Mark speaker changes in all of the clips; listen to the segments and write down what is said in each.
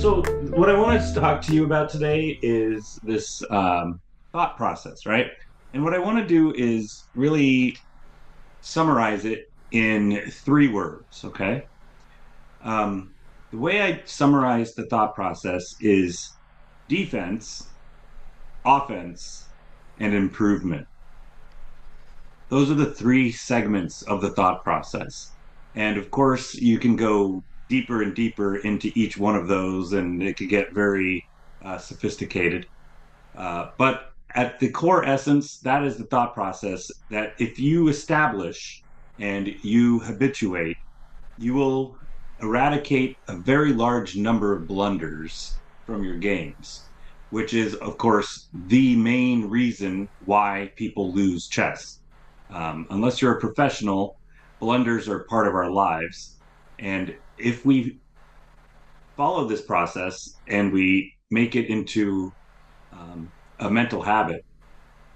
Speaker 1: So, what I wanted to talk to you about today is this thought process, right? And what I want to do is really summarize it in three words, okay? Um, the way I summarize the thought process is defense, offense, and improvement. Those are the three segments of the thought process. And of course, you can go deeper and deeper into each one of those, and it could get very sophisticated. But at the core essence, that is the thought process that if you establish and you habituate, you will eradicate a very large number of blunders from your games, which is, of course, the main reason why people lose chess. Unless you're a professional, blunders are part of our lives. And if we follow this process and we make it into a mental habit,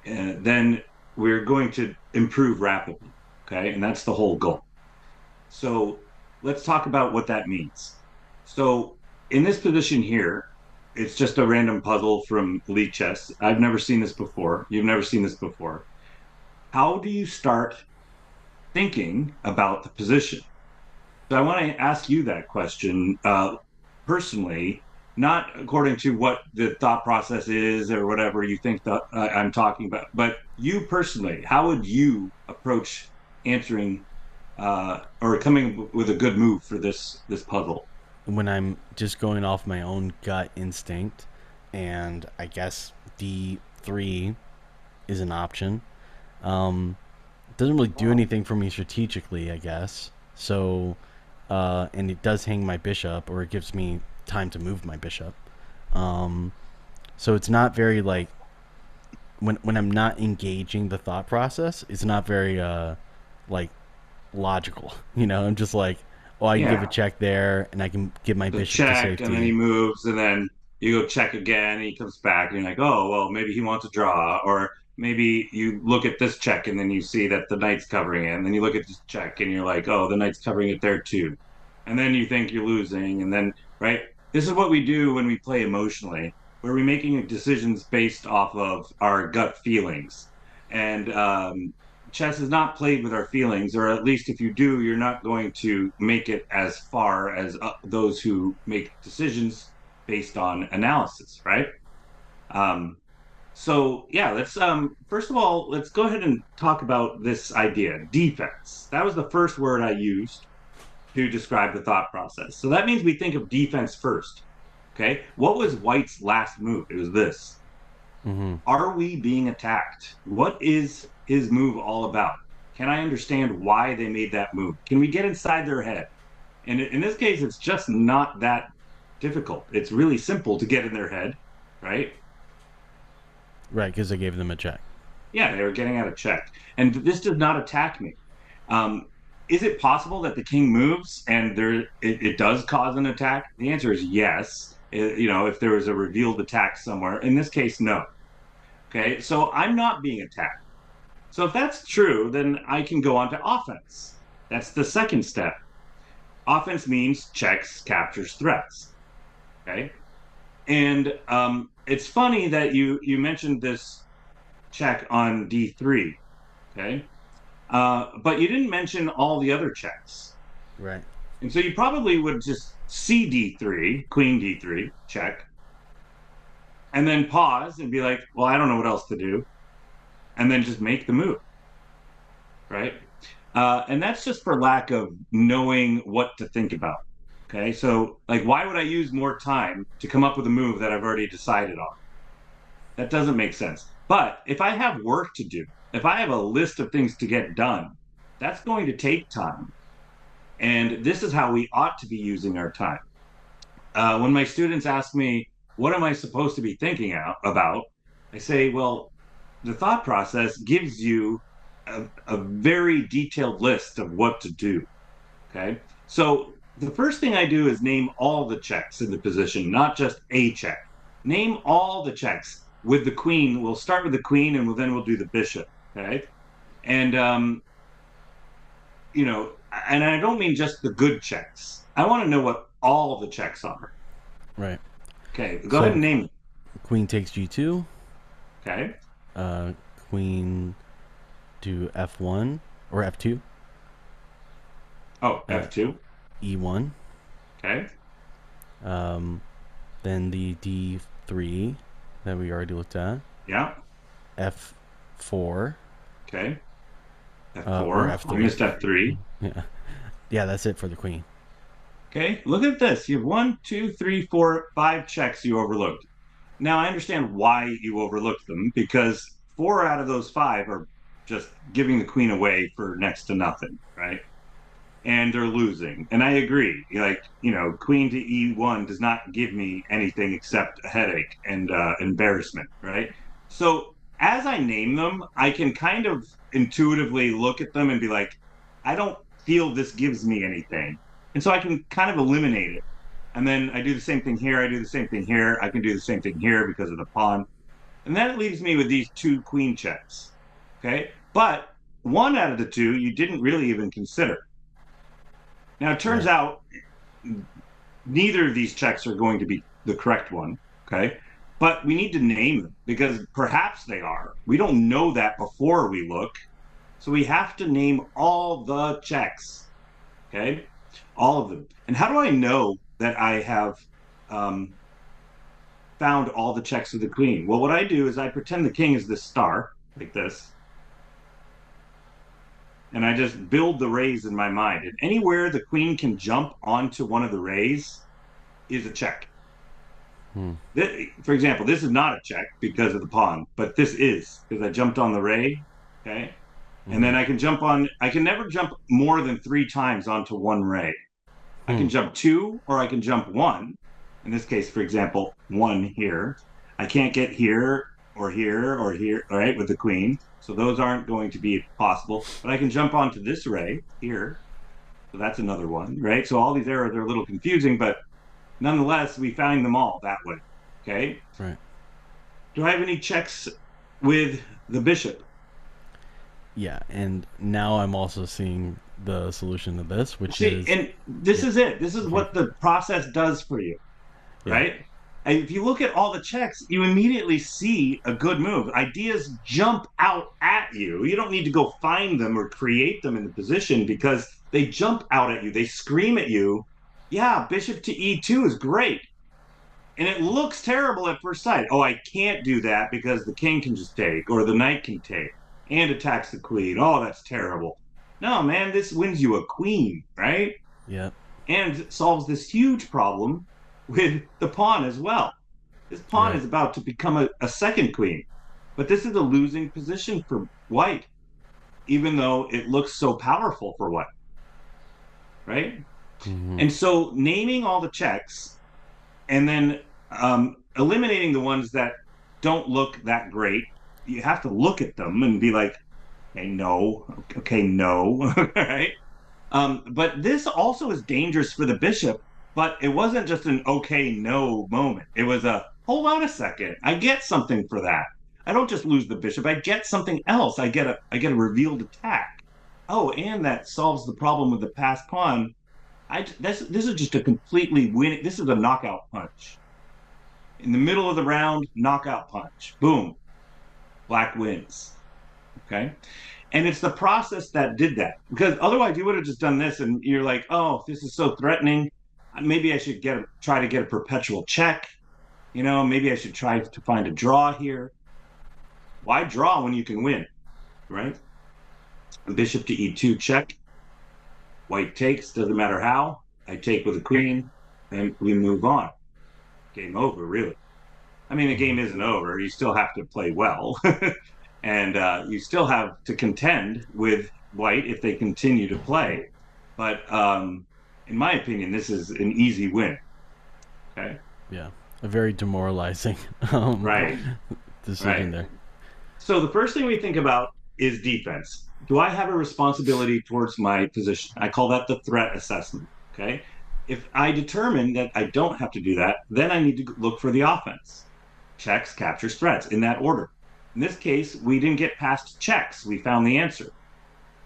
Speaker 1: then we're going to improve rapidly. Okay. And that's the whole goal. So let's talk about what that means. So in this position here, it's just a random puzzle from Lichess. I've never seen this before. You've never seen this before. How do you start thinking about the position? So I want to ask you that question personally, not according to what the thought process is or whatever you think that I'm talking about, but you personally, how would you approach answering or coming with a good move for this puzzle?
Speaker 2: When I'm just going off my own gut instinct, and I guess D3 is an option. It doesn't really do
Speaker 1: Wow.
Speaker 2: anything for me strategically, I guess. So, and it does hang my bishop, or it gives me time to move my bishop. Um, so it's not very like when I'm not engaging the thought process, it's not very like logical. I'm just like, oh, I can give a
Speaker 1: Yeah.
Speaker 2: check there, and I can give my
Speaker 1: The
Speaker 2: bishop to
Speaker 1: check, and then he
Speaker 2: safety.
Speaker 1: moves, and then you go check again, and he comes back, and you're like, oh, well, maybe he wants to draw, or maybe you look at this check, and then you see that the knight's covering it, and then you look at this check, and you're like, oh, the knight's covering it there too, and then you think you're losing, and then right, this is what we do when we play emotionally, where we're making decisions based off of our gut feelings, and chess is not played with our feelings, or at least if you do, you're not going to make it as far as those who make decisions based on analysis, right? Um, so yeah, let's first of all, let's go ahead and talk about this idea, defense. That was the first word I used to describe the thought process. So that means we think of defense first. Okay, what was White's last move? It was this.
Speaker 2: Mm-hmm.
Speaker 1: Are we being attacked? What is his move all about? Can I understand why they made that move? Can we get inside their head? And in this case, it's just not that difficult. It's really simple to get in their head, right?
Speaker 2: Right, because I gave them a check.
Speaker 1: Yeah, they were getting out of check. And this does not attack me. Um, is it possible that the king moves and it does cause an attack? The answer is yes. If there was a revealed attack somewhere. In this case, no. Okay, so I'm not being attacked. So if that's true, then I can go on to offense. That's the second step. Offense means checks, captures, threats. Okay. And it's funny that you mentioned this check on D3. Okay. But you didn't mention all the other checks.
Speaker 2: Right.
Speaker 1: And so you probably would just see D3, Queen D3, check, and then pause and be like, well, I don't know what else to do. And then just make the move. Right. And that's just for lack of knowing what to think about. Okay. So, like, why would I use more time to come up with a move that I've already decided on? That doesn't make sense. But if I have work to do, if I have a list of things to get done, that's going to take time. And this is how we ought to be using our time. When my students ask me, what am I supposed to be thinking about? I say, well, the thought process gives you a very detailed list of what to do. Okay. So the first thing I do is name all the checks in the position, not just a check. Name all the checks with the queen. We'll start with the queen and then we'll do the bishop. Okay. And, you know, and I don't mean just the good checks. I want to know what all the checks are.
Speaker 2: Right.
Speaker 1: Okay, go ahead
Speaker 2: So
Speaker 1: and name it.
Speaker 2: queen takes g2.
Speaker 1: Okay.
Speaker 2: Uh, queen to f1 or f2.
Speaker 1: Oh,
Speaker 2: Uh,
Speaker 1: F2.
Speaker 2: e1.
Speaker 1: Okay.
Speaker 2: Um, then the d3 that we already looked at.
Speaker 1: Yeah.
Speaker 2: f4
Speaker 1: Okay.
Speaker 2: or
Speaker 1: F4. I
Speaker 2: f3.
Speaker 1: missed F3.
Speaker 2: Yeah, yeah, that's it for the queen.
Speaker 1: Okay. Look at this. You have one, two, three, four, five checks you overlooked. Now I understand why you overlooked them because four out of those five are just giving the queen away for next to nothing, right? And they're losing. And I agree. Like, queen to E1 does not give me anything except a headache and embarrassment, right? So as I name them, I can kind of intuitively look at them and be like, I don't feel this gives me anything. And so I can kind of eliminate it. And then I do the same thing here. I do the same thing here. I can do the same thing here because of the pawn. And that leaves me with these two queen checks. Okay. But one out of the two you didn't really even consider. Now, it turns
Speaker 2: Right.
Speaker 1: out neither of these checks are going to be the correct one. Okay. But we need to name them because perhaps they are. We don't know that before we look. So we have to name all the checks. Okay. All of them. And how do I know that I have um, found all the checks of the queen? Well, what I do is I pretend the king is this star, like this, and I just build the rays in my mind. And anywhere the queen can jump onto one of the rays is a check.
Speaker 2: Hmm.
Speaker 1: For example, this is not a check because of the pawn, but this is because I jumped on the ray. Okay. And
Speaker 2: Mm-hmm.
Speaker 1: then I can never jump more than three times onto one ray. I
Speaker 2: Hmm.
Speaker 1: can jump two or I can jump one. In this case, for example, one here. I can't get here or here or here, all right, with the queen. So those aren't going to be possible. But I can jump onto this ray here. So that's another one, right? So all these arrows are a little confusing, but nonetheless, we found them all that way. Okay.
Speaker 2: Right.
Speaker 1: Do I have any checks with the bishop?
Speaker 2: Yeah, and now I'm also seeing the solution to this, which
Speaker 1: See,
Speaker 2: is
Speaker 1: and this
Speaker 2: yeah.
Speaker 1: is it. This is
Speaker 2: Okay.
Speaker 1: what the process does for you,
Speaker 2: Yeah.
Speaker 1: right? And if you look at all the checks, you immediately see a good move. Ideas jump out at you. You don't need to go find them or create them in the position because they jump out at you. They scream at you. Yeah, bishop to e2 is great. And it looks terrible at first sight. Oh, I can't do that because the king can just take or the knight can take and attacks the queen. Oh, that's terrible. No, man, this wins you a queen, right?
Speaker 2: Yeah.
Speaker 1: And solves this huge problem with the pawn as well. This pawn
Speaker 2: Right.
Speaker 1: is about to become a second queen, but this is a losing position for white, even though it looks so powerful for white, right?
Speaker 2: Mm-hmm.
Speaker 1: And so naming all the checks and then eliminating the ones that don't look that great, you have to look at them and be like, okay, no, right? But this also is dangerous for the bishop, but it wasn't just an okay, no moment. It was a hold on a second. I get something for that. I don't just lose the bishop. I get something else. I get a revealed attack. Oh, and that solves the problem with the passed pawn. This is just a completely win. This is a knockout punch in the middle of the round. Knockout punch. Boom. Black wins. Okay. And it's the process that did that because otherwise you would have just done this and you're like, oh, this is so threatening. Maybe I should try to get a perpetual check. Maybe I should try to find a draw here. Why draw when you can win, right? Bishop to e2 check. White takes, doesn't matter how. I take with a queen and we move on. Game over, really. I mean, the game isn't over. You still have to play well. And you still have to contend with white if they continue to play. But in my opinion, this is an easy win. Okay.
Speaker 2: Yeah. A very demoralizing
Speaker 1: Right.
Speaker 2: decision
Speaker 1: Right.
Speaker 2: there.
Speaker 1: So the first thing we think about is defense. Do I have a responsibility towards my position? I call that the threat assessment. Okay. If I determine that I don't have to do that, then I need to look for the offense. Checks, captures, threats in that order. In this case, we didn't get past checks. We found the answer.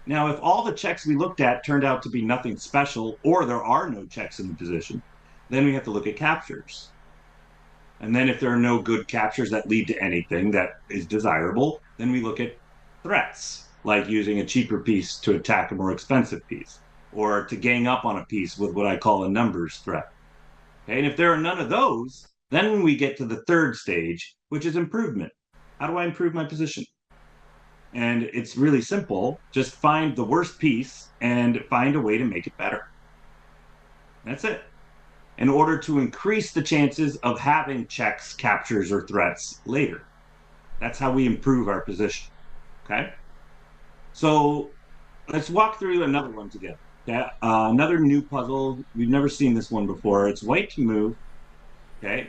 Speaker 1: Now, if all the checks we looked at turned out to be nothing special, or there are no checks in the position, then we have to look at captures. And then if there are no good captures that lead to anything that is desirable, then we look at threats, like using a cheaper piece to attack a more expensive piece, or to gang up on a piece with what I call a numbers threat. Okay. And if there are none of those, then we get to the third stage, which is improvement. How do I improve my position? And it's really simple. Just find the worst piece and find a way to make it better. That's it. In order to increase the chances of having checks, captures, or threats later. That's how we improve our position. Okay. So let's walk through another one together. Okay. Another new puzzle. We've never seen this one before. It's white to move. Okay.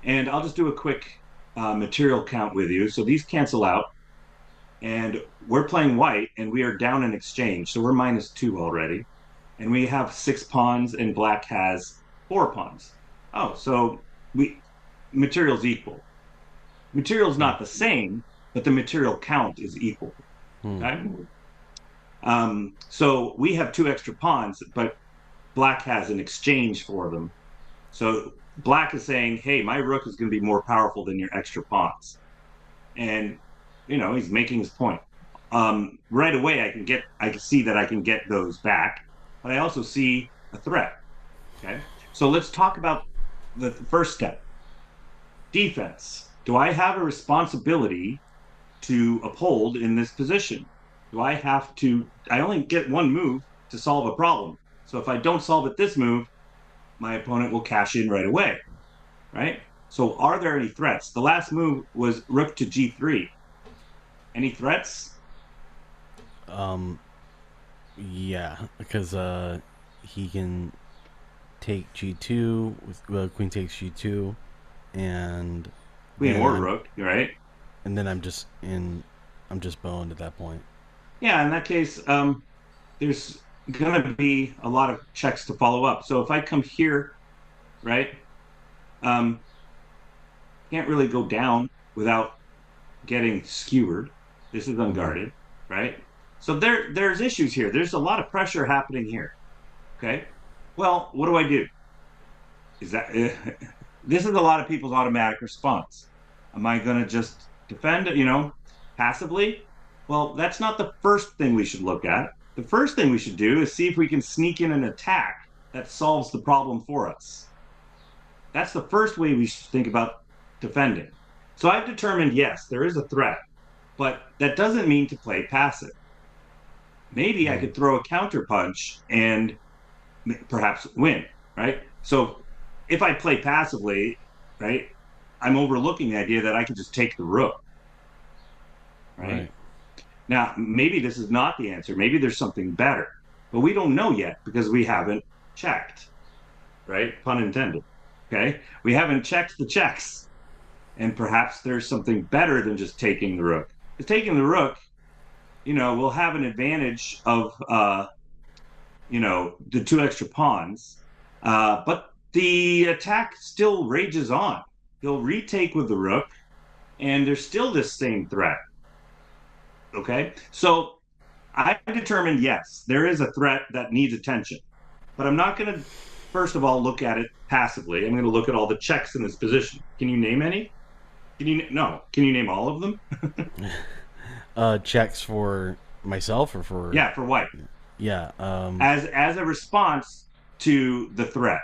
Speaker 1: And I'll just do a quick material count with you. So these cancel out. And we're playing white and we are down in exchange. So we're -2 already. And we have 6 pawns and black has 4 pawns. Oh, so we material's equal. Material's not the same, but the material count is equal. Okay. So we have 2 extra pawns, but black has an exchange for them. So black is saying, hey, my rook is going to be more powerful than your extra pawns. And he's making his point. Right away I can see that I can get those back, but I also see a threat. Okay. So let's talk about the first step. Defense. Do I have a responsibility to uphold in this position? Do I have to? I only get one move to solve a problem. So if I don't solve it this move, my opponent will cash in right away. Right? So are there any threats? The last move was rook to g3. Any threats?
Speaker 2: Yeah, because he can take g2 with queen takes g2, and
Speaker 1: Queen or rook, right?
Speaker 2: And then I'm just boned at that point.
Speaker 1: Yeah, in that case, there's gonna be a lot of checks to follow up. So if I come here, right, um, can't really go down without getting skewered. This is unguarded, right? So there's issues here. There's a lot of pressure happening here. Okay. Well, what do I do? Is that this is a lot of people's automatic response. Am I going to just defend, passively? Well, that's not the first thing we should look at. The first thing we should do is see if we can sneak in an attack that solves the problem for us. That's the first way we should think about defending. So I've determined, yes, there is a threat, but that doesn't mean to play passive. Maybe I could throw a counter punch and perhaps win, right? So if I play passively, right, I'm overlooking the idea that I can just take the rook, right? Now, maybe this is not the answer. Maybe there's something better, but we don't know yet because we haven't checked, right? Pun intended. Okay. We haven't checked the checks. And perhaps there's something better than just taking the rook. Because taking the rook, we'll have an advantage of, the 2 extra pawns. But the attack still rages on. He'll retake with the rook, and there's still this same threat. Okay. So I determined, yes, there is a threat that needs attention. But I'm not going to, first of all, look at it passively. I'm going to look at all the checks in this position. Can you name any? Can you name all of them?
Speaker 2: Checks for myself or for
Speaker 1: for white.
Speaker 2: Yeah.
Speaker 1: As a response to the threat.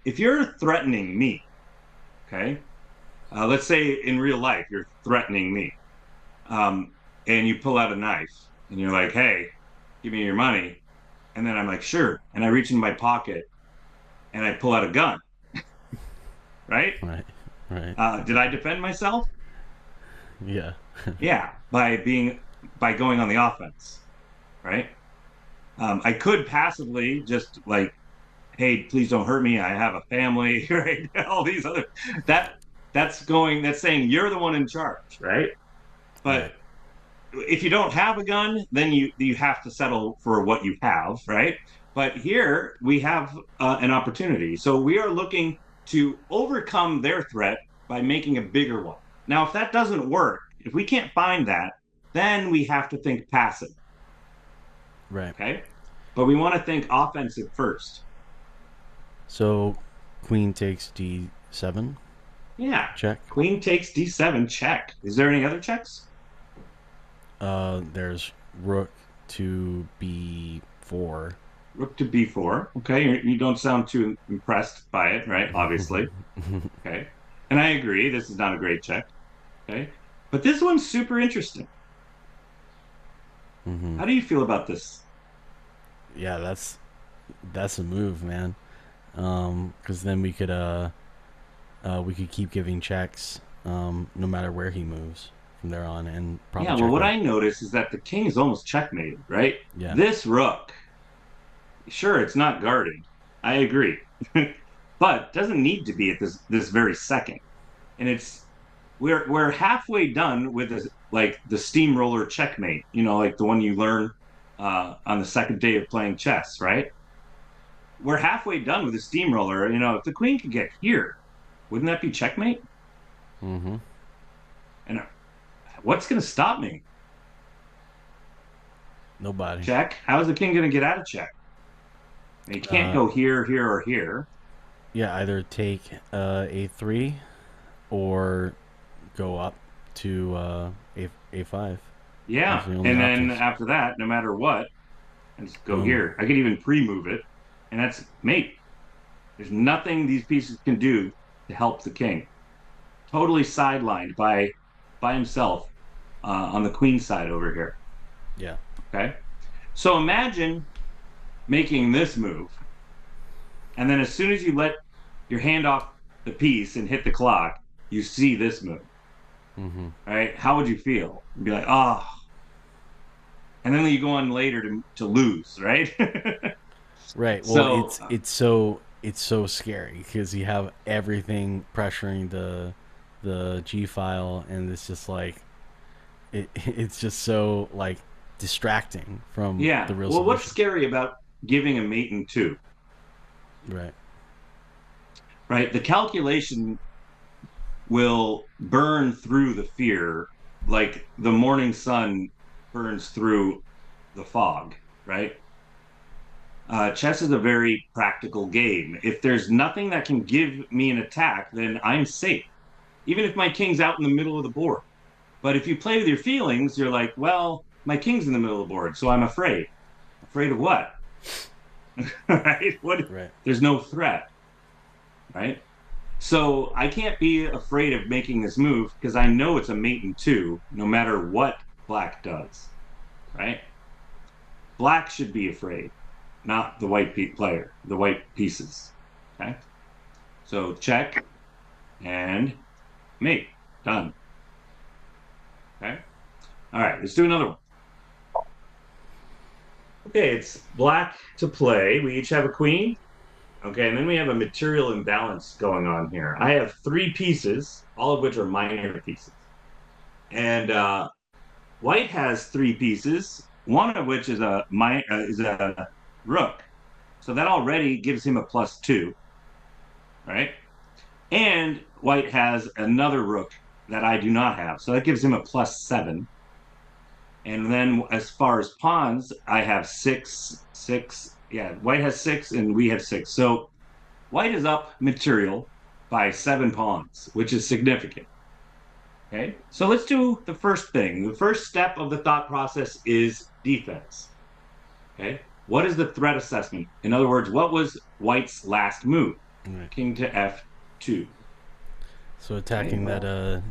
Speaker 1: If you're threatening me, okay, let's say in real life you're threatening me, and you pull out a knife and you're like, "Hey, give me your money," and then I'm like, "Sure," and I reach in my pocket and I pull out a gun, right?
Speaker 2: Right.
Speaker 1: Did I defend myself?
Speaker 2: Yeah.
Speaker 1: Yeah, by going on the offense, right? I could passively just like, hey, please don't hurt me. I have a family, right? All these other that's saying you're the one in charge, right? But if you don't have a gun, then you have to settle for what you have, right? But here we have an opportunity. So we are looking to overcome their threat by making a bigger one. Now, if that doesn't work, if we can't find that, then we have to think passive.
Speaker 2: Right.
Speaker 1: Okay. But we want to think offensive first.
Speaker 2: So queen takes d7.
Speaker 1: Yeah.
Speaker 2: check.
Speaker 1: Queen takes d7, check. Is there any other checks?
Speaker 2: There's rook to b4.
Speaker 1: Rook to b4. Okay, you don't sound too impressed by it, right? Obviously. Okay. And I agree, this is not a great check. Okay. But this one's super interesting.
Speaker 2: Hmm.
Speaker 1: How do you feel about this?
Speaker 2: Yeah, that's a move, man. Because then we could keep giving checks, no matter where he moves from there on, and probably
Speaker 1: Yeah, well, what
Speaker 2: checkmate.
Speaker 1: I notice is that the king is almost checkmated, right?
Speaker 2: Yeah.
Speaker 1: This rook, sure, it's not guarded. I agree. But doesn't need to be at this very second. And we're halfway done with this, like the steamroller checkmate, like the one you learn on the second day of playing chess, right? We're halfway done with the steamroller. If the queen could get here, wouldn't that be checkmate?
Speaker 2: Mm-hmm.
Speaker 1: And what's going to stop me?
Speaker 2: Nobody.
Speaker 1: Check. How is the king going to get out of check? And he can't
Speaker 2: Uh,
Speaker 1: go here, here, or here.
Speaker 2: yeah, either take a3 or go up to a5.
Speaker 1: Yeah.
Speaker 2: Those are the only
Speaker 1: And then
Speaker 2: options.
Speaker 1: after that, no matter what, I just go
Speaker 2: Boom.
Speaker 1: here. I could even pre-move it, and that's mate. There's nothing these pieces can do to help the king. Totally sidelined by himself on the queen side over here.
Speaker 2: Yeah.
Speaker 1: Okay. So imagine making this move, and then as soon as you let your hand off the piece and hit the clock, you see this move.
Speaker 2: Mm-hmm.
Speaker 1: Right? How would you feel? You'd be like, oh, and then you go on later to lose, right?
Speaker 2: Right. Well,
Speaker 1: So
Speaker 2: it's so scary because you have everything pressuring the G file, and it's just like it's just so like distracting from
Speaker 1: yeah.
Speaker 2: the real
Speaker 1: Well, what's
Speaker 2: solution.
Speaker 1: scary about giving a mate in two,
Speaker 2: Right.
Speaker 1: right? The calculation will burn through the fear like the morning sun burns through the fog, right? Chess is a very practical game. If there's nothing that can give me an attack, then I'm safe, even if my king's out in the middle of the board. But if you play with your feelings, you're like, well, my king's in the middle of the board, so I'm afraid. Afraid of what? Right? What?
Speaker 2: Right.
Speaker 1: There's no threat, right? So I can't be afraid of making this move because I know it's a mate in two, no matter what black does, right? Black should be afraid, not the white player, the white pieces. Okay. So check and mate. Done. Okay. All right. Let's do another one. Okay. It's black to play. We each have a queen. Okay. And then we have a material imbalance going on here. I have three pieces, all of which are minor pieces. And white has three pieces, one of which is a rook. So that already gives him a +2, right? And white has another rook that I do not have. So that gives him a +7. And then as far as pawns, I have six, six. Yeah, white has six and we have six. So white is up material by 7 pawns, which is significant. Okay. So let's do the first thing. The first step of the thought process is defense. Okay. What is the threat assessment? In other words, what was white's last move?
Speaker 2: Right.
Speaker 1: King to F2.
Speaker 2: So
Speaker 1: Okay.
Speaker 2: attacking that
Speaker 1: Well,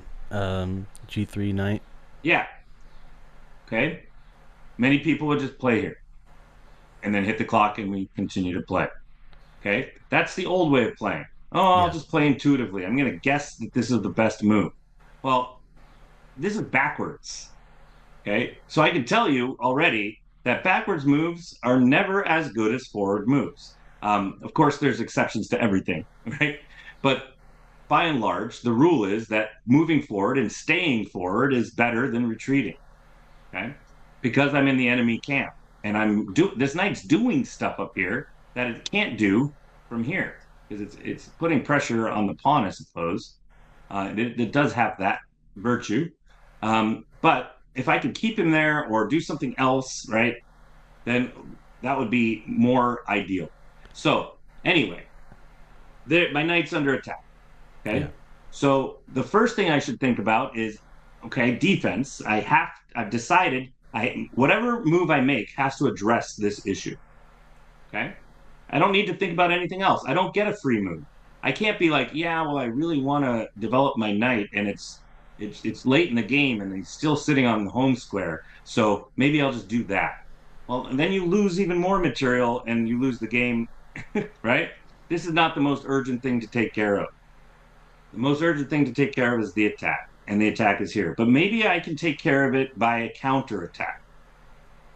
Speaker 2: G3 knight.
Speaker 1: yeah. Okay. Many people would just play here and then hit the clock and we continue to play. Okay. That's the old way of playing. Oh, I'll
Speaker 2: Yeah.
Speaker 1: just play intuitively. I'm going to guess that this is the best move. Well, this is backwards. Okay. So I can tell you already that backwards moves are never as good as forward moves. Of course, there's exceptions to everything, right? But by and large, the rule is that moving forward and staying forward is better than retreating. Okay. Because I'm in the enemy camp and this knight's doing stuff up here that it can't do from here because it's putting pressure on the pawn, I suppose. It does have that virtue. But if I could keep him there or do something else, right, then that would be more ideal. So anyway, my knight's under attack.
Speaker 2: Yeah.
Speaker 1: Okay. So the first thing I should think about is, okay, defense. I've decided whatever move I make has to address this issue. Okay. I don't need to think about anything else. I don't get a free move. I can't be like, yeah, well, I really want to develop my knight, and it's late in the game, and he's still sitting on the home square. So maybe I'll just do that. Well, and then you lose even more material, and you lose the game, right? This is not the most urgent thing to take care of. The most urgent thing to take care of is the attack, and the attack is here. But maybe I can take care of it by a counter attack.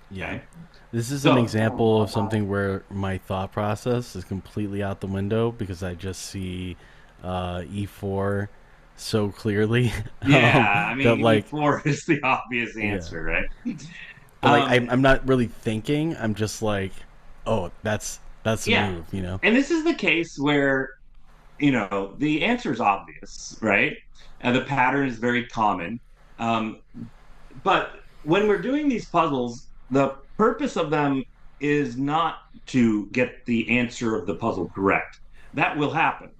Speaker 2: Yeah.
Speaker 1: Okay.
Speaker 2: This is an
Speaker 1: So
Speaker 2: example of something where my thought process is completely out the window because I just see E4 so clearly.
Speaker 1: yeah, I
Speaker 2: That
Speaker 1: mean,
Speaker 2: like,
Speaker 1: E4 is the obvious
Speaker 2: yeah.
Speaker 1: answer, right?
Speaker 2: But like
Speaker 1: Um,
Speaker 2: I'm not really thinking. I'm just like, oh, that's the
Speaker 1: yeah.
Speaker 2: move, you know.
Speaker 1: And this is the case where, the answer is obvious, right? And the pattern is very common. Um, but when we're doing these puzzles, the purpose of them is not to get the answer of the puzzle correct. That will happen.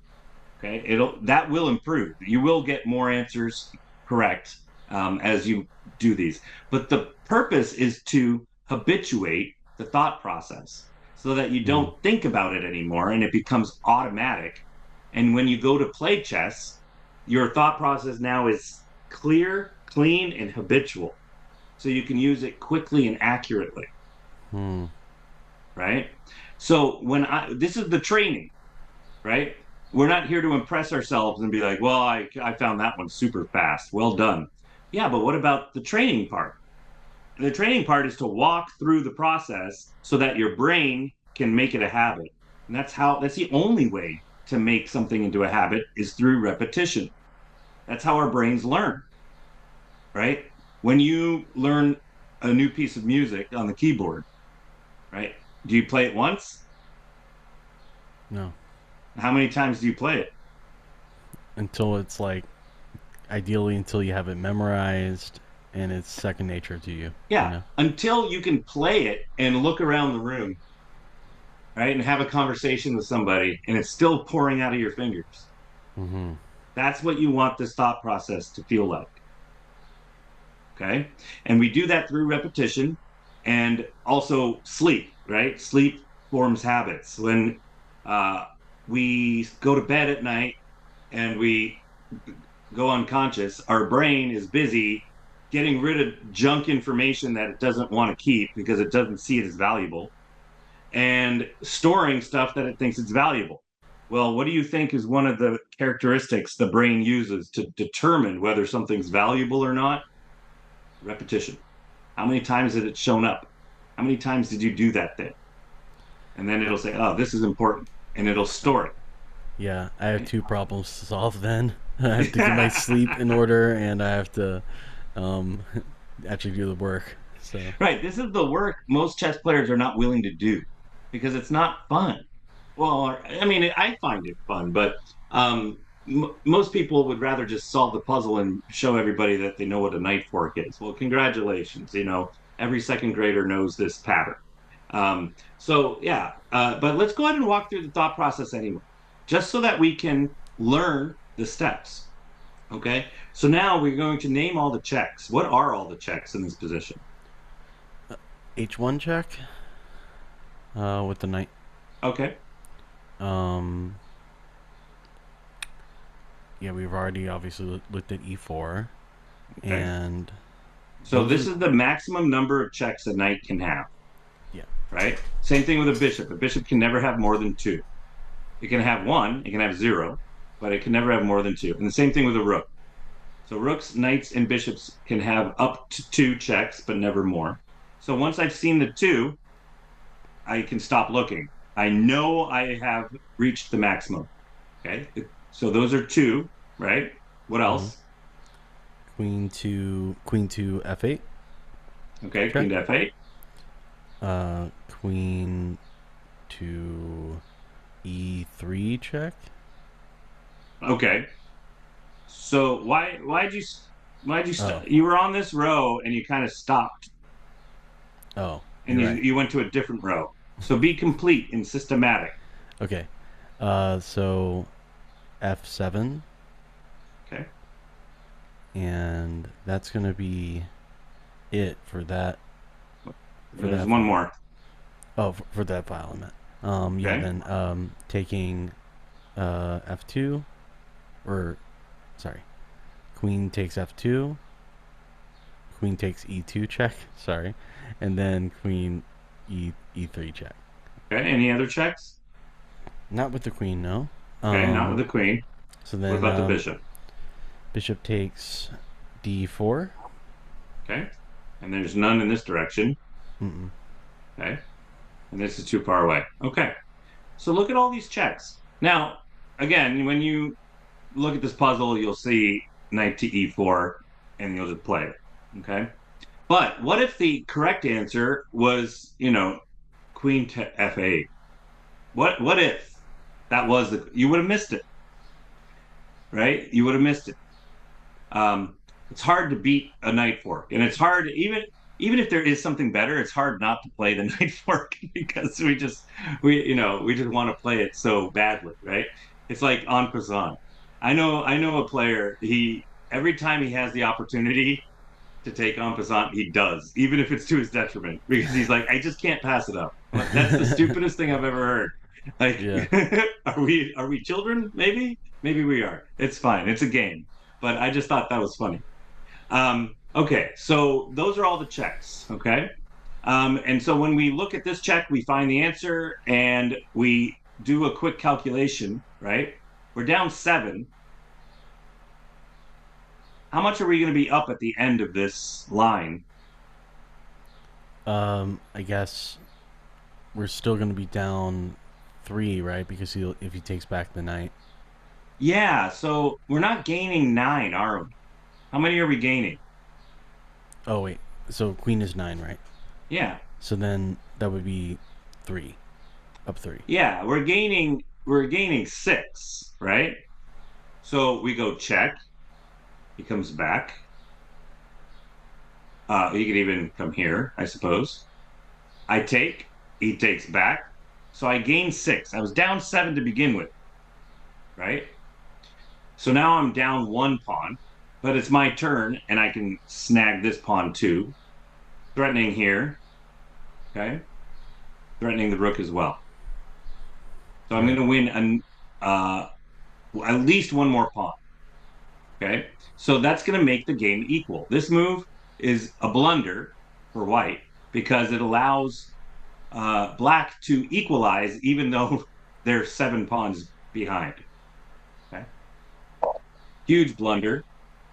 Speaker 1: Okay, that will improve. You will get more answers correct as you do these. But the purpose is to habituate the thought process so that you
Speaker 2: Mm.
Speaker 1: don't think about it anymore and it becomes automatic. And when you go to play chess, your thought process now is clear, clean, and habitual. So you can use it quickly and accurately,
Speaker 2: Hmm.
Speaker 1: right? So this is the training, right? We're not here to impress ourselves and be like, well, I found that one super fast. Well done. Yeah, but what about the training part? The training part is to walk through the process so that your brain can make it a habit. And that's the only way to make something into a habit is through repetition. That's how our brains learn, right? When you learn a new piece of music on the keyboard, right? Do you play it once?
Speaker 2: No.
Speaker 1: How many times do you play it?
Speaker 2: Until it's like, ideally until you have it memorized and it's second nature to you, you
Speaker 1: Yeah,
Speaker 2: know.
Speaker 1: until you can play it and look around the room, right, and have a conversation with somebody, and it's still pouring out of your fingers.
Speaker 2: Hmm.
Speaker 1: That's what you want this thought process to feel like. Okay, and we do that through repetition, and also sleep. Right, sleep forms habits. When uh, we go to bed at night and we go unconscious, our brain is busy getting rid of junk information that it doesn't want to keep because it doesn't see it as valuable and storing stuff that it thinks it's valuable. Well, what do you think is one of the characteristics the brain uses to determine whether something's valuable or not? Repetition. How many times has it shown up? How many times did you do that thing? And then it'll say, oh, this is important. And it'll store it.
Speaker 2: Yeah, I have
Speaker 1: Right?
Speaker 2: two problems to solve then. I have to get my sleep in order and I have to um, actually do the work. So,
Speaker 1: Right. This is the work most chess players are not willing to do because it's not fun. Well, I mean, I find it fun, but most people would rather just solve the puzzle and show everybody that they know what a knight fork is. Well, congratulations. Every second grader knows this pattern. So, yeah, but let's go ahead and walk through the thought process anyway, just so that we can learn the steps. Okay. So now we're going to name all the checks. What are all the checks in this position?
Speaker 2: H1 check with the knight.
Speaker 1: Okay.
Speaker 2: Um, yeah, we've already obviously looked at E4,
Speaker 1: Okay.
Speaker 2: and
Speaker 1: So
Speaker 2: those
Speaker 1: this
Speaker 2: are,
Speaker 1: is the maximum number of checks a knight can have,
Speaker 2: yeah.
Speaker 1: right? Same thing with a bishop. A bishop can never have more than two. It can have one, it can have zero, but it can never have more than two. And the same thing with a rook. So rooks, knights, and bishops can have up to two checks, but never more. So once I've seen the two, I can stop looking. I know I have reached the maximum. Okay. So those are two, right? What
Speaker 2: Hmm.
Speaker 1: else?
Speaker 2: Queen to F8
Speaker 1: Okay.
Speaker 2: check.
Speaker 1: Queen to f8.
Speaker 2: Queen to E3 check.
Speaker 1: Okay. So why'd you
Speaker 2: Oh,
Speaker 1: you were on this row and you kind of stopped
Speaker 2: oh,
Speaker 1: and
Speaker 2: you're
Speaker 1: you
Speaker 2: right.
Speaker 1: you went to a different row. So be complete and systematic.
Speaker 2: Okay. So F7 and that's gonna be it for that. For
Speaker 1: There's
Speaker 2: that
Speaker 1: one
Speaker 2: file.
Speaker 1: more.
Speaker 2: Oh, for that file, I meant. Yeah.
Speaker 1: Okay.
Speaker 2: Then taking F2, or sorry, Queen takes F2. Queen takes E2 check. Sorry, and then Queen E3 check.
Speaker 1: Okay. Any other checks?
Speaker 2: Not with the Queen, no.
Speaker 1: Okay. Not with the queen.
Speaker 2: So
Speaker 1: What
Speaker 2: then
Speaker 1: about the bishop?
Speaker 2: Bishop takes D4.
Speaker 1: Okay. And there's none in this direction.
Speaker 2: Mm-mm.
Speaker 1: Okay. And this is too far away. Okay. So look at all these checks. Now, again, when you look at this puzzle, you'll see knight to e4 and you'll just play it. Okay. But what if the correct answer was, queen to f8? What if that was you would have missed it, right? You would have missed it. It's hard to beat a knight fork, and it's hard even if there is something better, it's hard not to play the knight fork because we just want to play it so badly, right? It's like en passant. I know a player. He every time he has the opportunity to take en passant, he does, even if it's to his detriment, because he's like, I just can't pass it up. That's the stupidest thing I've ever heard. Like,
Speaker 2: Yeah.
Speaker 1: are we children? Maybe we are. It's fine. It's a game. But I just thought that was funny. Okay, so those are all the checks. Okay. And so when we look at this check, we find the answer and we do a quick calculation, right? We're down 7. How much are we going to be up at the end of this line?
Speaker 2: I guess we're still gonna be down 3, right? Because if he takes back the knight.
Speaker 1: Yeah, so we're not gaining 9, are we? How many are we gaining?
Speaker 2: Oh wait, so Queen is 9, right?
Speaker 1: Yeah.
Speaker 2: So then that would be 3, up 3.
Speaker 1: Yeah, we're gaining 6, right? So we go check. He comes back. He could even come here, I suppose. I take, he takes back. So I gain 6. I was down 7 to begin with, right? So now I'm down 1 pawn, but it's my turn and I can snag this pawn too. Threatening here, okay? Threatening the rook as well. So I'm
Speaker 2: Right.
Speaker 1: going to win at least one more pawn, okay? So that's going to make the game equal. This move is a blunder for white because it allows black to equalize even though they're 7 pawns behind. Okay. Huge blunder.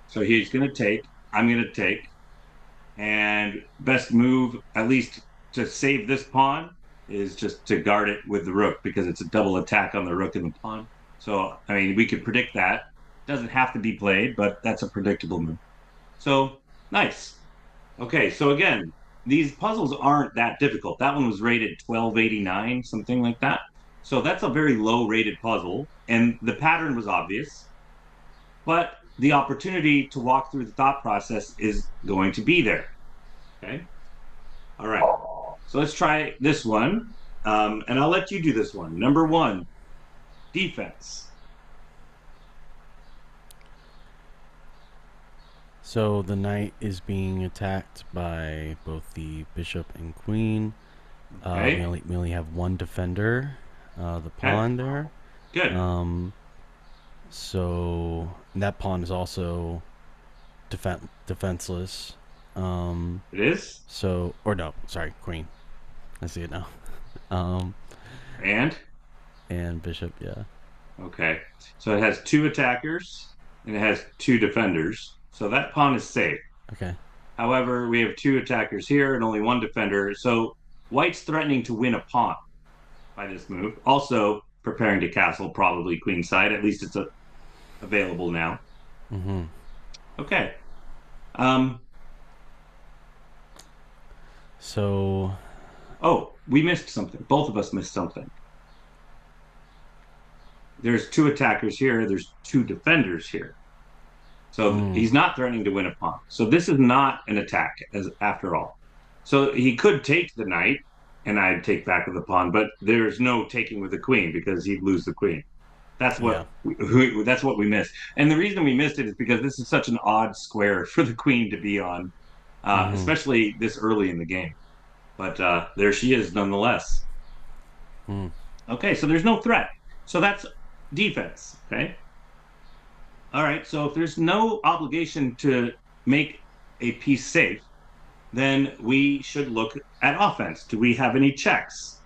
Speaker 1: So he's going to take. I'm going to take. And best move, at least to save this pawn, is just to guard it with the rook because it's a double attack on the rook and the pawn. So, I mean, we could predict that. Doesn't have to be played, but that's a predictable move. So, nice. Okay, so again, these puzzles aren't that difficult. That one was rated 1289, something like that. So that's a very low rated puzzle. And the pattern was obvious, but the opportunity to walk through the thought process is going to be there. Okay. All right. So let's try this one. And I'll let you do this one. Number 1, defense.
Speaker 2: So the knight is being attacked by both the bishop and queen. We
Speaker 1: Okay.
Speaker 2: only have one defender, the
Speaker 1: Okay.
Speaker 2: pawn there.
Speaker 1: Good.
Speaker 2: Um, so that pawn is also defenseless. Um,
Speaker 1: It is.
Speaker 2: so or no, sorry, queen. I see it now. Um,
Speaker 1: And
Speaker 2: and bishop, yeah.
Speaker 1: okay. So it has 2 attackers and it has 2 defenders. So that pawn is safe.
Speaker 2: Okay.
Speaker 1: However, we have 2 attackers here and only 1 defender. So white's threatening to win a pawn by this move. Also preparing to castle, probably queenside. At least it's available now.
Speaker 2: Mm-hmm.
Speaker 1: Okay. Um,
Speaker 2: So
Speaker 1: oh, we missed something. Both of us missed something. There's 2 attackers here. There's 2 defenders here. So
Speaker 2: mm,
Speaker 1: he's not threatening to win a pawn. So this is not an attack, as after all. So he could take the knight, and I'd take back with the pawn, but there's no taking with the queen because he'd lose the queen.
Speaker 2: Yeah.
Speaker 1: that's what we missed. And the reason we missed it is because this is such an odd square for the queen to be on,
Speaker 2: Mm-hmm.
Speaker 1: especially this early in the game. But there she is nonetheless.
Speaker 2: Mm.
Speaker 1: Okay, so there's no threat. So that's defense. Okay. All right. So if there's no obligation to make a piece safe, then we should look at offense. Do we have any checks?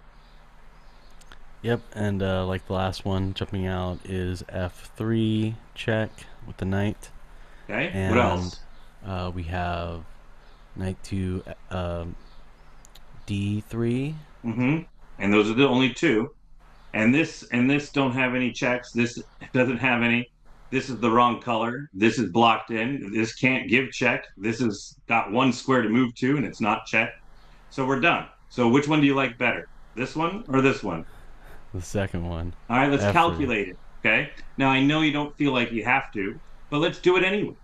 Speaker 2: Yep, and like the last one, jumping out is F3 check with the knight,
Speaker 1: Okay. What
Speaker 2: and
Speaker 1: else?
Speaker 2: we have knight to D3.
Speaker 1: Mm-hmm. And those are the only two. And this don't have any checks. This doesn't have any. This is the wrong color. This is blocked in. This can't give check. This has got one square to move to, and it's not checked. So we're done. So which one do you like better? This one or this one?
Speaker 2: The second one,
Speaker 1: All right, let's
Speaker 2: F3.
Speaker 1: calculate it. Okay. Now I know you don't feel like you have to, but let's do it anyway.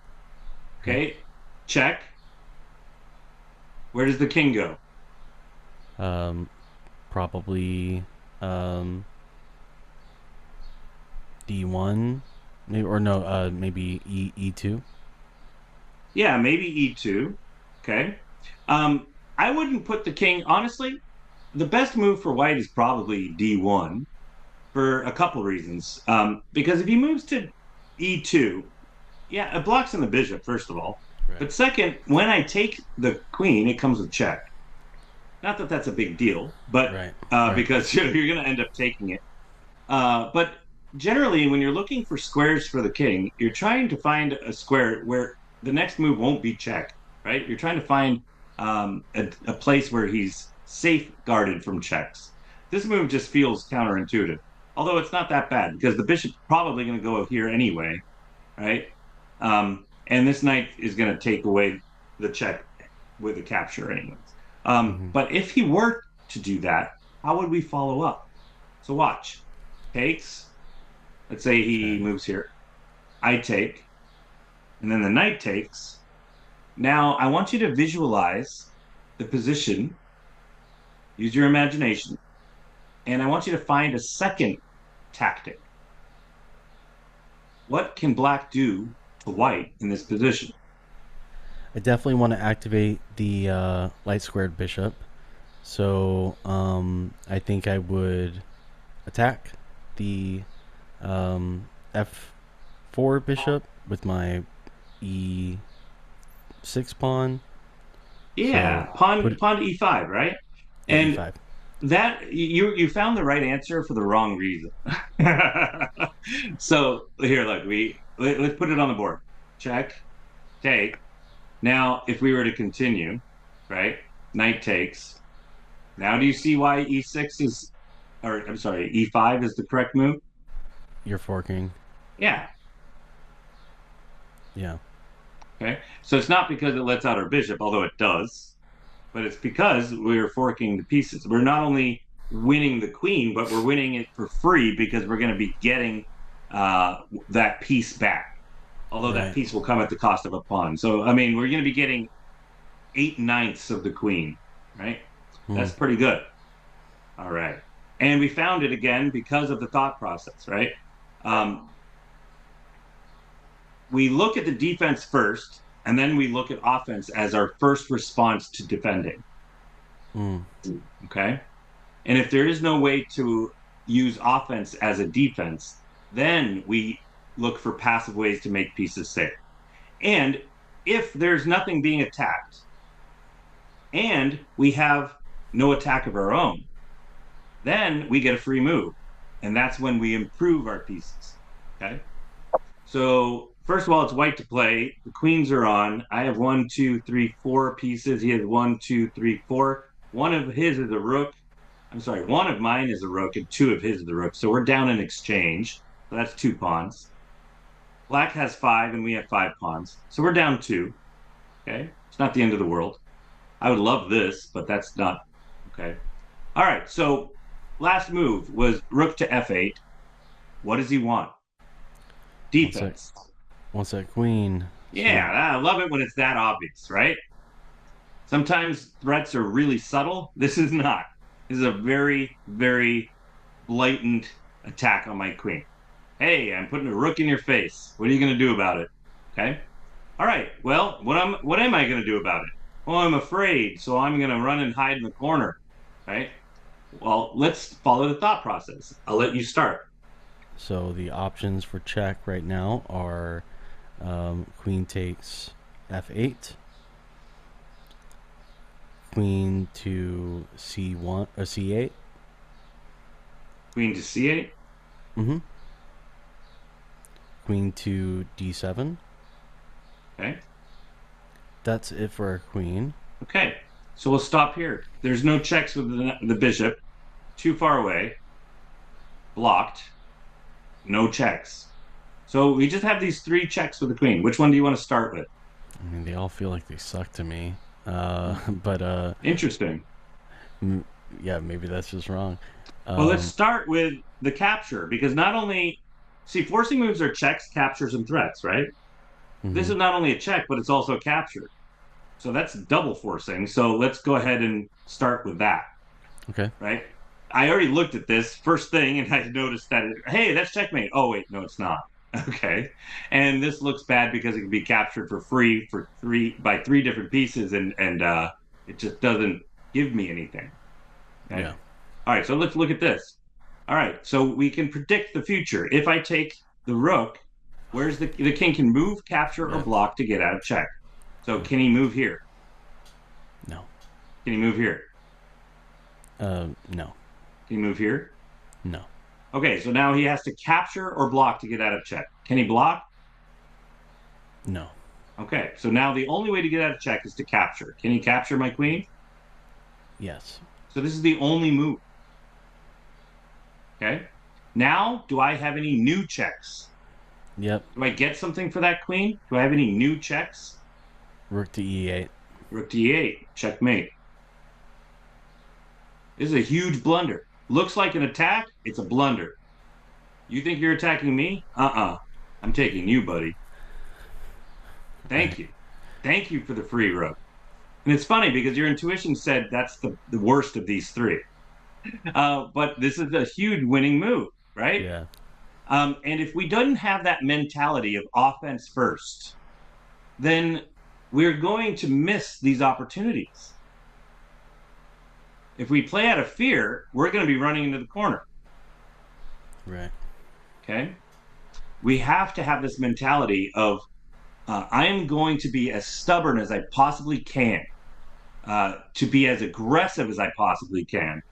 Speaker 2: Okay.
Speaker 1: Okay. Check. Where does the king go?
Speaker 2: Um, Probably um, D1, maybe, or no, maybe E2.
Speaker 1: Yeah, maybe E2. Okay. I wouldn't put the king, honestly, the best move for white is probably D1 for a couple reasons. Because if he moves to E2, yeah, it blocks in the bishop, first of all.
Speaker 2: Right.
Speaker 1: But second, when I take the queen, it comes with check. Not that that's a big deal, but
Speaker 2: Right. Right.
Speaker 1: because you're going to end up taking it. But generally, when you're looking for squares for the king, you're trying to find a square where the next move won't be check, right? You're trying to find a place where he's safeguarded from checks. This move just feels counterintuitive, although it's not that bad because the bishop's probably going to go here anyway, right? And this knight is going to take away the check with the capture, anyways.
Speaker 2: Mm-hmm.
Speaker 1: But if he were to do that, how would we follow up? So watch. Takes. Let's say he
Speaker 2: Okay.
Speaker 1: moves here. I take, and then the knight takes. Now I want you to visualize the position. Use your imagination, and I want you to find a second tactic. What can black do to white in this position?
Speaker 2: I definitely want to activate the light squared bishop. So I think I would attack the F4 bishop with my E6 pawn.
Speaker 1: Yeah,
Speaker 2: So
Speaker 1: pawn
Speaker 2: put
Speaker 1: pawn to e5, right?
Speaker 2: yeah,
Speaker 1: And
Speaker 2: E5.
Speaker 1: that you found the right answer for the wrong reason. So here, look, let's put it on the board. Check, take. Now, if we were to continue, right? Knight takes. Now, do you see why e6 is, or I'm sorry, e5 is the correct move?
Speaker 2: You're forking.
Speaker 1: Yeah.
Speaker 2: Yeah.
Speaker 1: Okay. So it's not because it lets out our bishop, although it does, but it's because we're forking the pieces. We're not only winning the queen, but we're winning it for free because we're going to be getting that piece back. Although that
Speaker 2: Right.
Speaker 1: piece will come at the cost of a pawn. So I mean, we're going to be getting 8/9 of the queen, right?
Speaker 2: Hmm.
Speaker 1: That's pretty good. All right. And we found it again because of the thought process, right? Um, we look at the defense first, and then we look at offense as our first response to defending.
Speaker 2: Hmm.
Speaker 1: Okay. And if there is no way to use offense as a defense, then we look for passive ways to make pieces safe. And if there's nothing being attacked and we have no attack of our own, then we get a free move. And that's when we improve our pieces. Okay. So, first of all, it's white to play. The queens are on. I have one, two, three, four pieces. He has one, two, three, four. One of his is a rook. I'm sorry, one of mine is a rook and two of his is the rook. So we're down in exchange. So that's two pawns. Black has five and we have five pawns. So we're down two. Okay. It's not the end of the world. I would love this, but that's not okay. All right. So last move was rook to f8. What does he want?
Speaker 2: One sec.
Speaker 1: Defense.
Speaker 2: One sec. Queen.
Speaker 1: Yeah,
Speaker 2: So
Speaker 1: I love it when it's that obvious, right? Sometimes threats are really subtle. This is not. This is a very, very blatant attack on my queen. Hey, I'm putting a rook in your face. What are you going to do about it? Okay. All right. Well, what am I going to do about it? Well, I'm afraid, so I'm going to run and hide in the corner. Right. Well, let's follow the thought process. I'll let you start.
Speaker 2: So the options for check right now are queen takes f8, queen to c1 or c8.
Speaker 1: Queen to c8.
Speaker 2: Mm-hmm. Queen to d7.
Speaker 1: Okay.
Speaker 2: That's it for our queen.
Speaker 1: Okay. So we'll stop here. There's no checks with the bishop. Too far away. Blocked. No checks. So we just have these three checks with the queen. Which one do you want to start with?
Speaker 2: I mean, they all feel like they suck to me. But
Speaker 1: Interesting.
Speaker 2: m- yeah, maybe that's just wrong.
Speaker 1: Well, let's
Speaker 2: Um,
Speaker 1: start with the capture because not only, see, forcing moves are checks, captures, and threats, right? This
Speaker 2: mhm.
Speaker 1: is not only a check, but it's also a capture. So that's double forcing. So let's go ahead and start with that,
Speaker 2: Okay.
Speaker 1: right? I already looked at this first thing and I noticed that, hey, that's checkmate. Oh, wait, no, it's not. Okay. And this looks bad because it can be captured for free for three different pieces and it just doesn't give me anything. Okay.
Speaker 2: Yeah.
Speaker 1: All right, so let's look at this. All right, so we can predict the future. If I take the rook, where's the king can move, capture, or
Speaker 2: Yeah.
Speaker 1: block to get out of check. So can he move here?
Speaker 2: No.
Speaker 1: Can he move here?
Speaker 2: No.
Speaker 1: Can he move here?
Speaker 2: No.
Speaker 1: Okay, so now he has to capture or block to get out of check. Can he block?
Speaker 2: No.
Speaker 1: Okay, so now the only way to get out of check is to capture. Can he capture my queen?
Speaker 2: Yes.
Speaker 1: So this is the only move. Okay. Now, do I have any new checks?
Speaker 2: Yep.
Speaker 1: Do I get something for that queen? Do I have any new checks?
Speaker 2: Rook to e8.
Speaker 1: Rook to e8, checkmate. This is a huge blunder. Looks like an attack, it's a blunder. You think you're attacking me? I'm taking you, buddy.
Speaker 2: Okay.
Speaker 1: Thank you. Thank you for the free rook. And it's funny because your intuition said that's the worst of these three. But this is a huge winning move, right?
Speaker 2: Yeah.
Speaker 1: And if we don't have that mentality of offense first, then we're going to miss these opportunities. If we play out of fear, we're going to be running into the corner.
Speaker 2: Right.
Speaker 1: Okay. We have to have this mentality of I am going to be as stubborn as I possibly can, to be as aggressive as I possibly can.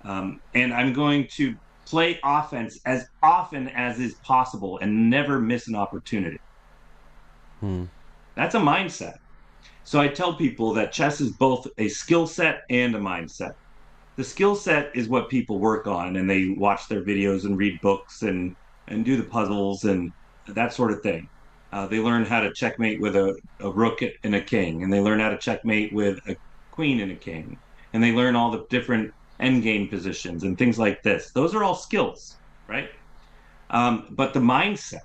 Speaker 1: And I'm going to play offense as often as is possible and never miss an opportunity.
Speaker 2: Hmm.
Speaker 1: That's a mindset. So I tell people that chess is both a skill set and a mindset. The skill set is what people work on and they watch their videos and read books and do the puzzles and that sort of thing. They learn how to checkmate with a rook and a king, and they learn how to checkmate with a queen and a king, and they learn all the different endgame positions and things like this. Those are all skills, right? But the mindset,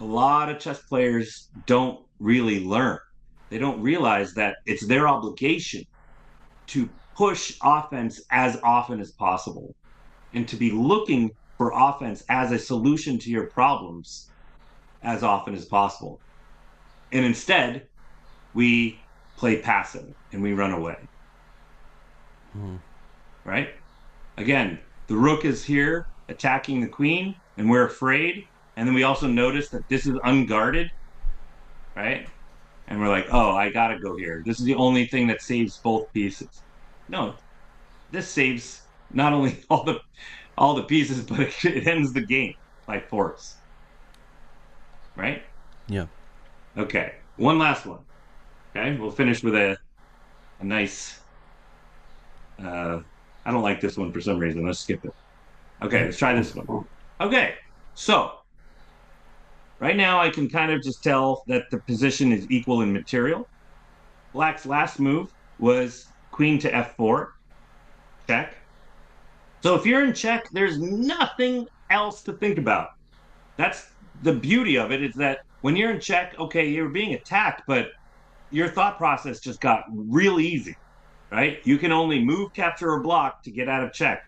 Speaker 1: a lot of chess players don't really learn. They don't realize that it's their obligation to push offense as often as possible and to be looking for offense as a solution to your problems as often as possible. And instead, we play passive and we run away,
Speaker 2: Hmm.
Speaker 1: right? Again, the rook is here attacking the queen and we're afraid. And then we also notice that this is unguarded, right? And we're like, oh, I got to go here. This is the only thing that saves both pieces. No, this saves not only all the pieces, but it ends the game by force, right?
Speaker 2: Yeah.
Speaker 1: Okay, one last one. Okay, we'll finish with a nice. Uh, I don't like this one for some reason. Let's skip it. Okay, let's try this one. Okay, so right now I can kind of just tell that the position is equal in material. Black's last move was queen to f4, check. So if you're in check, there's nothing else to think about. That's the beauty of it, is that when you're in check, okay, you're being attacked, but your thought process just got real easy, right? You can only move, capture, or block to get out of check.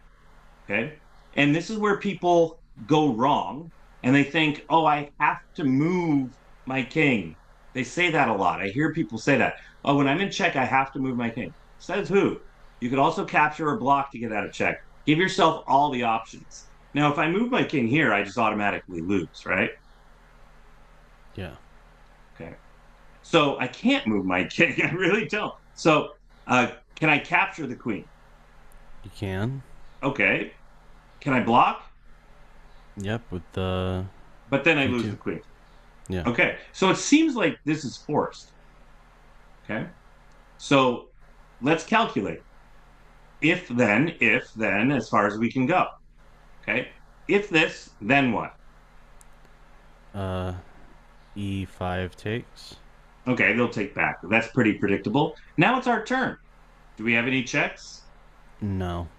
Speaker 1: Okay. And this is where people go wrong and they think, oh, I have to move my king. They say that a lot. I hear people say that. Oh, when I'm in check, I have to move my king. Says who? You could also capture or block to get out of check. Give yourself all the options. Now, if I move my king here, I just automatically lose, right?
Speaker 2: Yeah.
Speaker 1: Okay. So I can't move my king. I really don't. So can I capture the queen?
Speaker 2: You can.
Speaker 1: Okay. Can I block?
Speaker 2: Yep, with the
Speaker 1: But then I lose
Speaker 2: G2.
Speaker 1: the queen.
Speaker 2: Yeah.
Speaker 1: Okay. So it seems like this is forced. Okay. So let's calculate. If then, as far as we can go. Okay. If this, then what?
Speaker 2: Uh, E5 takes.
Speaker 1: Okay, they'll take back. That's pretty predictable. Now it's our turn. Do we have any checks?
Speaker 2: No.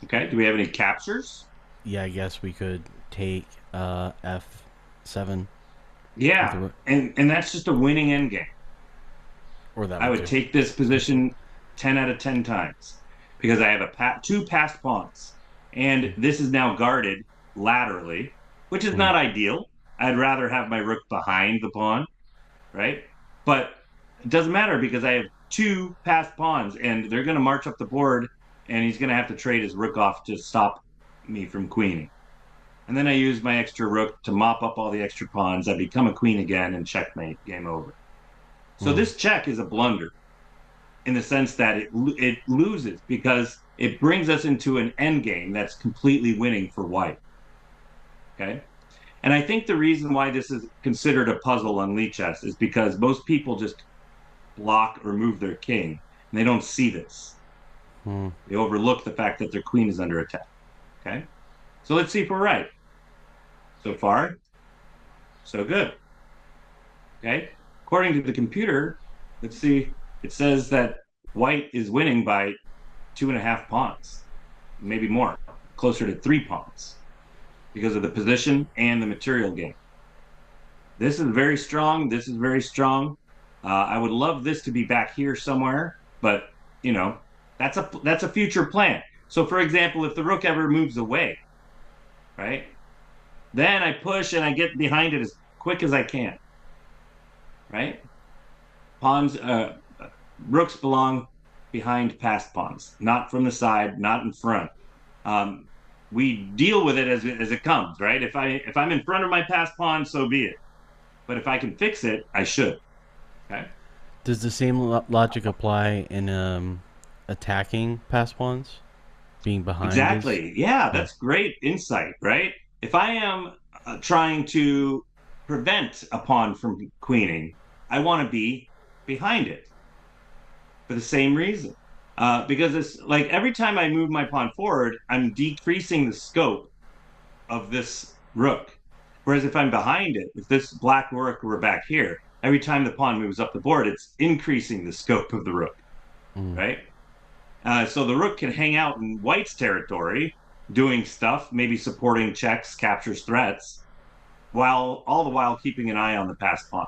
Speaker 1: Okay. Do we have any captures?
Speaker 2: Yeah, I guess we could take F7 with
Speaker 1: Yeah.
Speaker 2: the
Speaker 1: And that's just a winning endgame.
Speaker 2: or that
Speaker 1: I
Speaker 2: would
Speaker 1: would
Speaker 2: do.
Speaker 1: take this position 10 out of 10 times because I have two passed pawns. And this is now guarded laterally, which is
Speaker 2: Mm.
Speaker 1: not ideal. I'd rather have my rook behind the pawn, right? But it doesn't matter because I have two passed pawns and they're going to march up the board and he's going to have to trade his rook off to stop me from queening. And then I use my extra rook to mop up all the extra pawns. I become a queen again and checkmate, game over. So
Speaker 2: Mm.
Speaker 1: this check is a blunder in the sense that it loses because it brings us into an end game that's completely winning for white. Okay. And I think the reason why this is considered a puzzle on Lichess is because most people just block or move their king and they don't see this.
Speaker 2: Mm.
Speaker 1: They overlook the fact that their queen is under attack. Okay. So let's see if we're right. So far, so good. Okay. According to the computer, let's see, it says that white is winning by 2.5 pawns, maybe more, closer to 3 pawns because of the position and the material game. This is very strong. This is very strong. I would love this to be back here somewhere, but you know, that's a future plan. So, for example, if the rook ever moves away, right, then I push and I get behind it as quick as I can, right? Pawns, rooks belong behind passed pawns, not from the side, not in front. Um, we deal with it as it comes, right? If I'm in front of my passed pawn, so be it. But if I can fix it, I should. Okay.
Speaker 2: Does the same logic apply in attacking pass pawns? Being behind is
Speaker 1: Exactly. Yeah,
Speaker 2: yeah.
Speaker 1: that's great insight, right? If I am trying to prevent a pawn from queening, I want to be behind it for the same reason. Because it's like every time I move my pawn forward, I'm decreasing the scope of this rook. Whereas if I'm behind it, if this black rook were back here, every time the pawn moves up the board, it's increasing the scope of the rook,
Speaker 2: Mm.
Speaker 1: right? So the rook can hang out in white's territory, doing stuff, maybe supporting checks, captures, threats, while all the while keeping an eye on the passed pawn,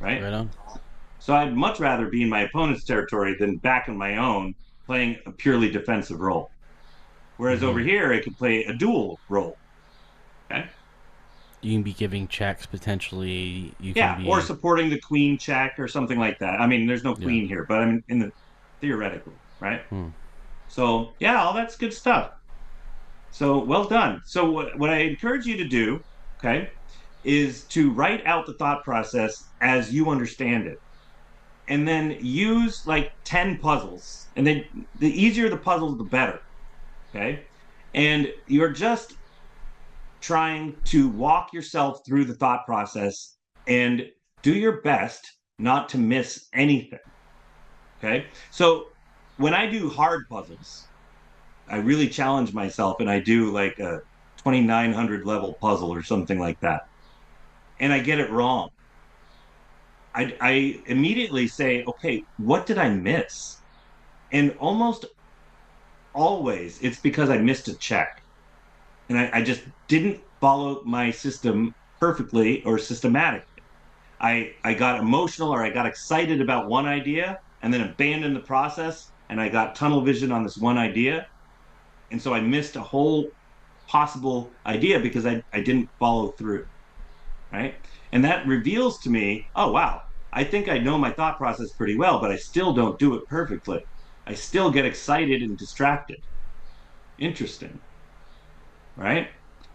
Speaker 1: right?
Speaker 2: Right on.
Speaker 1: So I'd much rather be in my opponent's territory than back on my own, playing a purely defensive role. Whereas over here, I could play a dual role. Okay.
Speaker 2: You can be giving checks potentially. You can
Speaker 1: Yeah, or
Speaker 2: be
Speaker 1: supporting the queen check or something like that. I mean, there's no
Speaker 2: yeah.
Speaker 1: queen here, but I mean, in the theoretically, right?
Speaker 2: Hmm.
Speaker 1: So yeah, all that's good stuff. So well done. So what I encourage you to do, okay, is to write out the thought process as you understand it, and then use like 10 puzzles. And then the easier the puzzles, the better. Okay, and you're just trying to walk yourself through the thought process and do your best not to miss anything. Okay. So when I do hard puzzles, I really challenge myself and I do like a 2,900 level puzzle or something like that. And I get it wrong. I immediately say, okay, what did I miss? And almost always it's because I missed a check. And I just didn't follow my system perfectly or systematically. I got emotional or I got excited about one idea and then abandoned the process and I got tunnel vision on this one idea And so I missed a whole possible idea because I didn't follow through, right? And that reveals to me, oh, wow, I think I know my thought process pretty well, but I still don't do it perfectly. I still get excited and distracted. Interesting, right?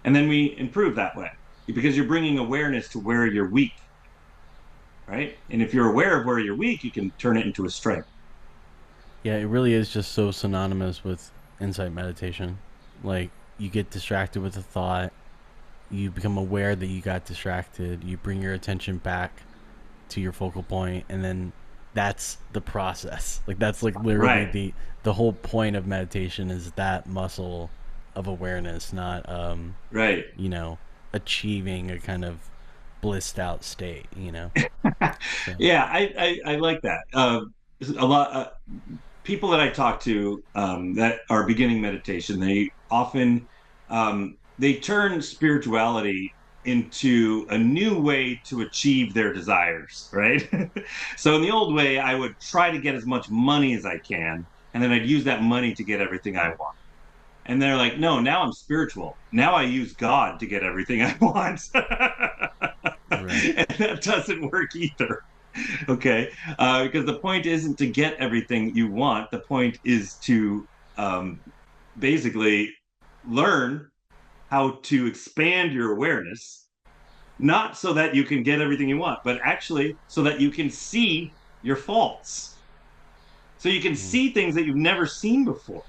Speaker 1: And then we improve that way because you're bringing awareness to where you're weak, right? And if you're aware of where you're weak, you can turn it into a strength.
Speaker 2: Yeah, it really is just so synonymous with insight meditation. Like, you get distracted with a thought, you become aware that you got distracted, you bring your attention back to your focal point, and then that's the process. Like, that's like literally
Speaker 1: Right,
Speaker 2: the whole point of meditation is that muscle of awareness, not
Speaker 1: right.
Speaker 2: you know, achieving a kind of blissed out state, So,
Speaker 1: Yeah, I like that. A lot people that I talk to that are beginning meditation, they often they turn spirituality into a new way to achieve their desires, right? So in the old way, I would try to get as much money as I can, and then I'd use that money to get everything I want. And they're like, no, now I'm spiritual. Now I use God to get everything I want.
Speaker 2: right.
Speaker 1: And that doesn't work either. Okay. Because the point isn't to get everything you want. The point is to um, basically learn how to expand your awareness, not so that you can get everything you want, but actually so that you can see your faults. So you can
Speaker 2: Mm.
Speaker 1: see things that you've never seen before.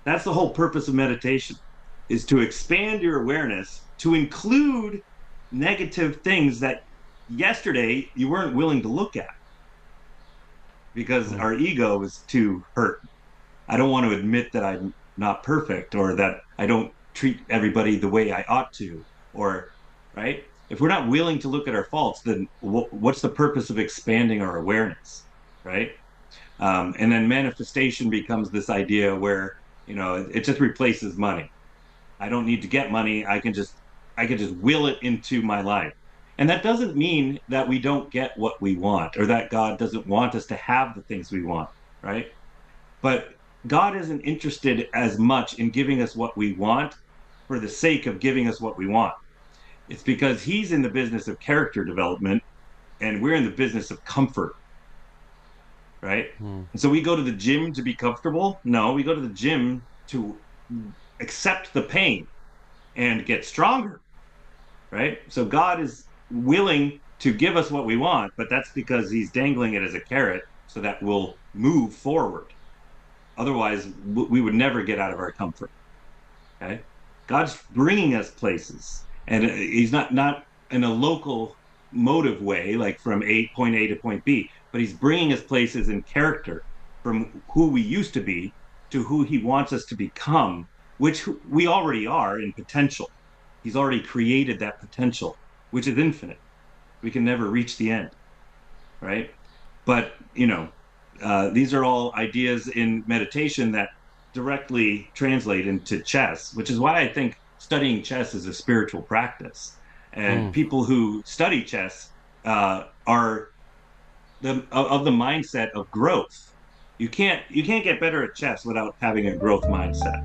Speaker 1: That's the whole purpose of meditation, is to expand your awareness to include negative things that yesterday you weren't willing to look at because
Speaker 2: Mm.
Speaker 1: our ego is too hurt. I don't want to admit that I'm not perfect or that I don't treat everybody the way I ought to, or, right? If we're not willing to look at our faults, then what's the purpose of expanding our awareness, right? And then manifestation becomes this idea where, it just replaces money. I don't need to get money. I can just will it into my life. And that doesn't mean that we don't get what we want or that God doesn't want us to have the things we want, right? But God isn't interested as much in giving us what we want for the sake of giving us what we want. It's because he's in the business of character development and we're in the business of comfort, right?
Speaker 2: Mm.
Speaker 1: And so we go to the gym to be comfortable. No, we go to the gym to accept the pain and get stronger, right? So God is willing to give us what we want, but that's because he's dangling it as a carrot so that we'll move forward. Otherwise, we would never get out of our comfort. Okay, God's bringing us places, and he's not in a local motive way, like from point A to point B, but he's bringing us places in character from who we used to be to who he wants us to become, which we already are in potential. He's already created that potential, which is infinite. We can never reach the end, right? But these are all ideas in meditation that directly translate into chess, which is why I think studying chess is a spiritual practice. And
Speaker 2: Mm.
Speaker 1: people who study chess are of the mindset of growth. You can't get better at chess without having a growth mindset.